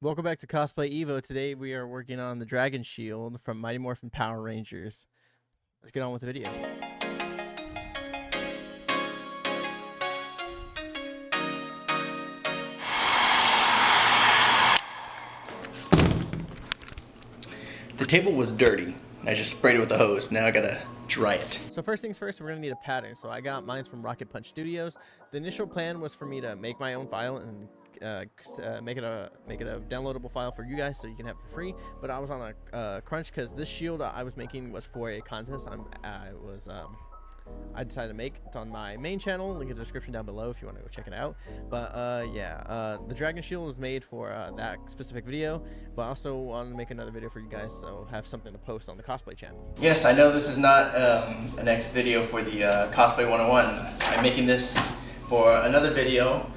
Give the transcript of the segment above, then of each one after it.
Welcome back to Cosplay Evo. Today we are working on the Dragon Shield from Mighty Morphin Power Rangers. Let's get on with the video. The table was dirty. I just sprayed it with a hose. Now I gotta dry it. So first things first, we're gonna need a pattern. So I got mine from Rocket Punch Studios. The initial plan was for me to make my own file and make it a downloadable file for you guys so you can have it for free. But I was on a crunch because this shield I was making was for a contest. I decided to make. It's on my main channel, link in the description down below if you want to go check it out. But the Dragon Shield was made for that specific video, but I also wanted to make another video for you guys, so have something to post on the Cosplay channel. Yes, I know this is not a next video for the Cosplay 101. I'm making this for another video.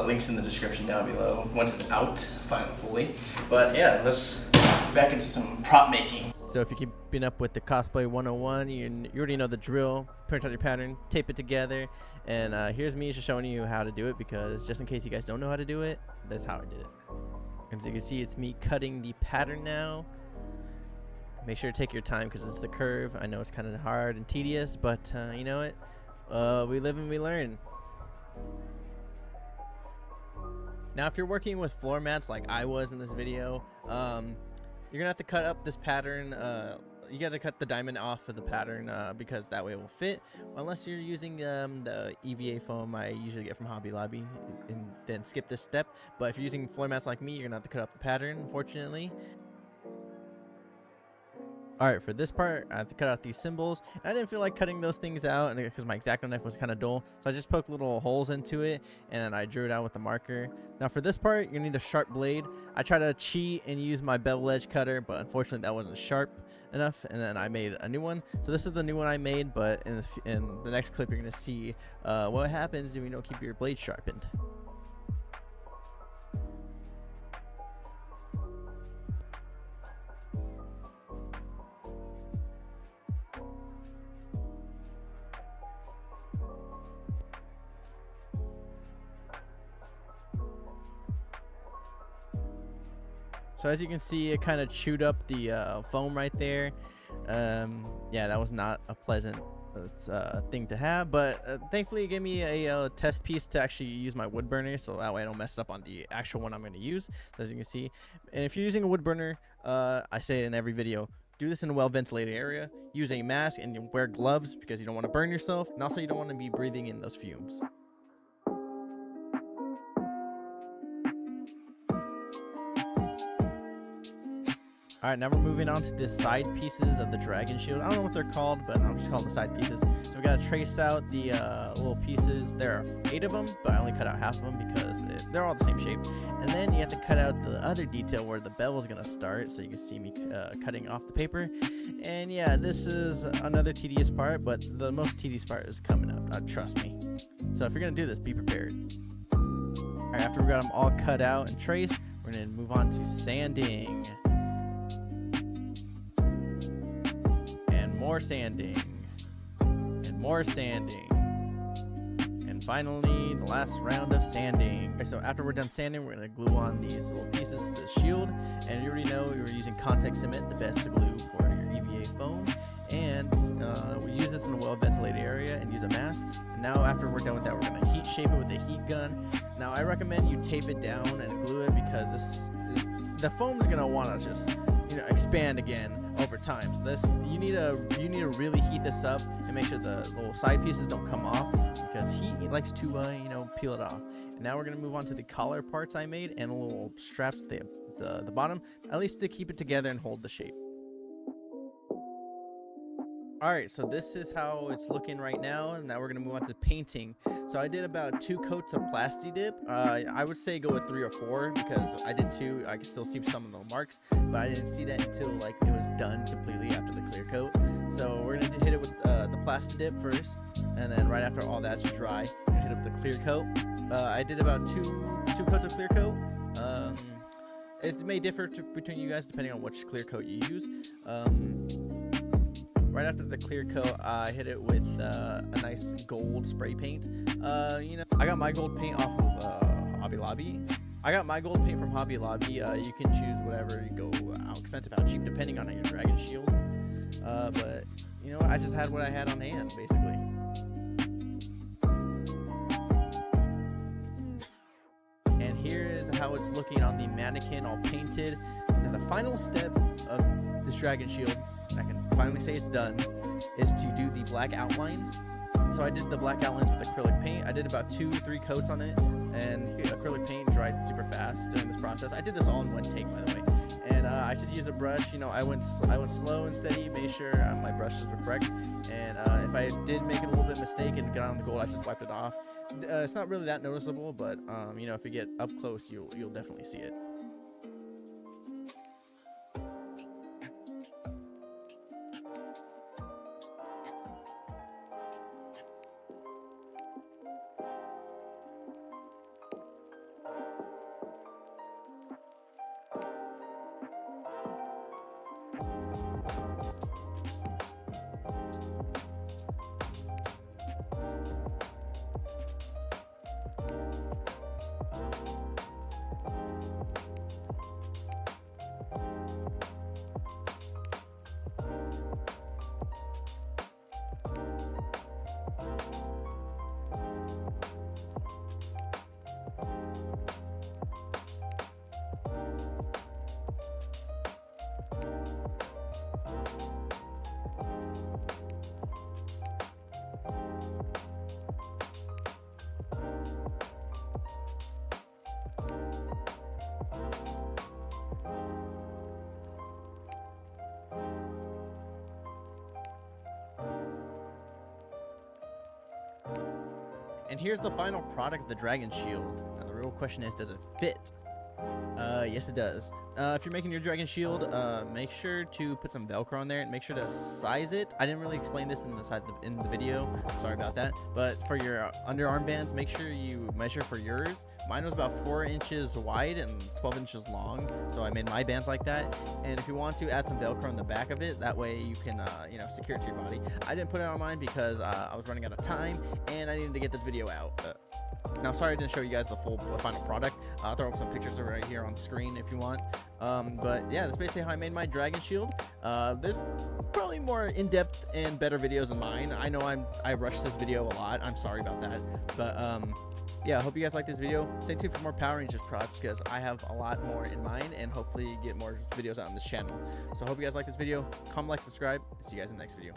Links in the description down below once it's out fully. But yeah, let's get back into some prop making. So if you're keeping up with the Cosplay 101, you already know the drill. Print out your pattern, tape it together, and here's me just showing you how to do it, because just in case you guys don't know how to do it, that's how I did it. And so you can see it's me cutting the pattern now. Make sure to take your time because it's a curve. I know it's kind of hard and tedious, but you know what? We live and we learn. Now if you're working with floor mats like I was in this video, you're gonna have to cut up this pattern. You gotta cut the diamond off of the pattern because that way it will fit. Unless you're using the EVA foam I usually get from Hobby Lobby, and then skip this step. But if you're using floor mats like me, you're gonna have to cut up the pattern, unfortunately. Alright, for this part, I have to cut out these symbols. I didn't feel like cutting those things out because my X-Acto knife was kind of dull. So I just poked little holes into it, and then I drew it out with a marker. Now for this part, you're going to need a sharp blade. I tried to cheat and use my bevel edge cutter, but unfortunately that wasn't sharp enough, and then I made a new one. So this is the new one I made, but in the next clip you're going to see what happens if you don't keep your blade sharpened. So as you can see, it kind of chewed up the foam right there. Yeah, that was not a pleasant thing to have, but thankfully it gave me a test piece to actually use my wood burner, so that way I don't mess it up on the actual one I'm going to use. So as you can see, and if you're using a wood burner, I say it in every video, do this in a well-ventilated area, use a mask, and wear gloves because you don't want to burn yourself, and also you don't want to be breathing in those fumes. Alright, now we're moving on to the side pieces of the Dragon Shield. I don't know what they're called, but I'm just calling them the side pieces. So we gotta trace out the little pieces. There are 8 of them, but I only cut out half of them because they're all the same shape. And then you have to cut out the other detail where the bevel is gonna start. So you can see me cutting off the paper. And yeah, this is another tedious part, but the most tedious part is coming up. Trust me. So if you're gonna do this, be prepared. Alright, after we got them all cut out and traced, we're gonna move on to sanding. More sanding, and more sanding, and finally the last round of sanding. Okay, so after we're done sanding, we're going to glue on these little pieces to the shield, and you already know we were using contact cement, the best glue for your EVA foam, and we use this in a well ventilated area and use a mask. And now after we're done with that, we're going to heat shape it with a heat gun. Now I recommend you tape it down and glue it because the foam is going to want to just expand again over time. So this you need to really heat this up and make sure the little side pieces don't come off, because heat likes to peel it off. And now we're gonna move on to the collar parts I made and a little straps at the bottom, at least to keep it together and hold the shape. Alright, so this is how it's looking right now, and now we're going to move on to painting. So I did about 2 coats of Plasti Dip. I would say go with 3 or 4 because I did 2. I could still see some of the marks, but I didn't see that until like it was done completely after the clear coat. So we're going to hit it with the Plasti Dip first, and then right after all that's dry, we're going to hit up the clear coat. I did about two coats of clear coat. It may differ between you guys depending on which clear coat you use. Right after the clear coat, I hit it with a nice gold spray paint. I got my gold paint off of Hobby Lobby. I got my gold paint from Hobby Lobby. You can choose whatever, you go how expensive, how cheap, depending on your dragon shield. But you know, I just had what I had on hand, basically. And here is how it's looking on the mannequin, all painted. Now the final step of this dragon shield, and I can finally say it's done, is to do the black outlines. So I did the black outlines with acrylic paint. I did about 2-3 coats on it, and acrylic paint dried super fast during this process. I did this all in one take, by the way. And I just used a brush. You know, I went slow and steady, made sure my brushes were correct. And if I did make it a little bit mistake and got on the gold, I just wiped it off. It's not really that noticeable, but you know, if you get up close, you'll definitely see it. And here's the final product of the dragon shield. Now the real question is, does it fit? Yes it does. If you're making your dragon shield, make sure to put some Velcro on there and make sure to size it. I didn't really explain this in the video. I'm sorry about that. But for your underarm bands, make sure you measure for yours. Mine was about 4 inches wide and 12 inches long, so I made my bands like that. And if you want to, add some Velcro on the back of it. That way you can, you know, secure it to your body. I didn't put it on mine because I was running out of time and I needed to get this video out. Now, I'm sorry I didn't show you guys the final product. I'll throw up some pictures right here on the screen if you want. But yeah, that's basically how I made my dragon shield. There's probably more in-depth and better videos than mine. I know I rushed this video a lot. I'm sorry about that. But yeah, I hope you guys like this video. Stay tuned for more Power Rangers props because I have a lot more in mind and hopefully get more videos out on this channel. So I hope you guys like this video. Comment, like, subscribe. See you guys in the next video.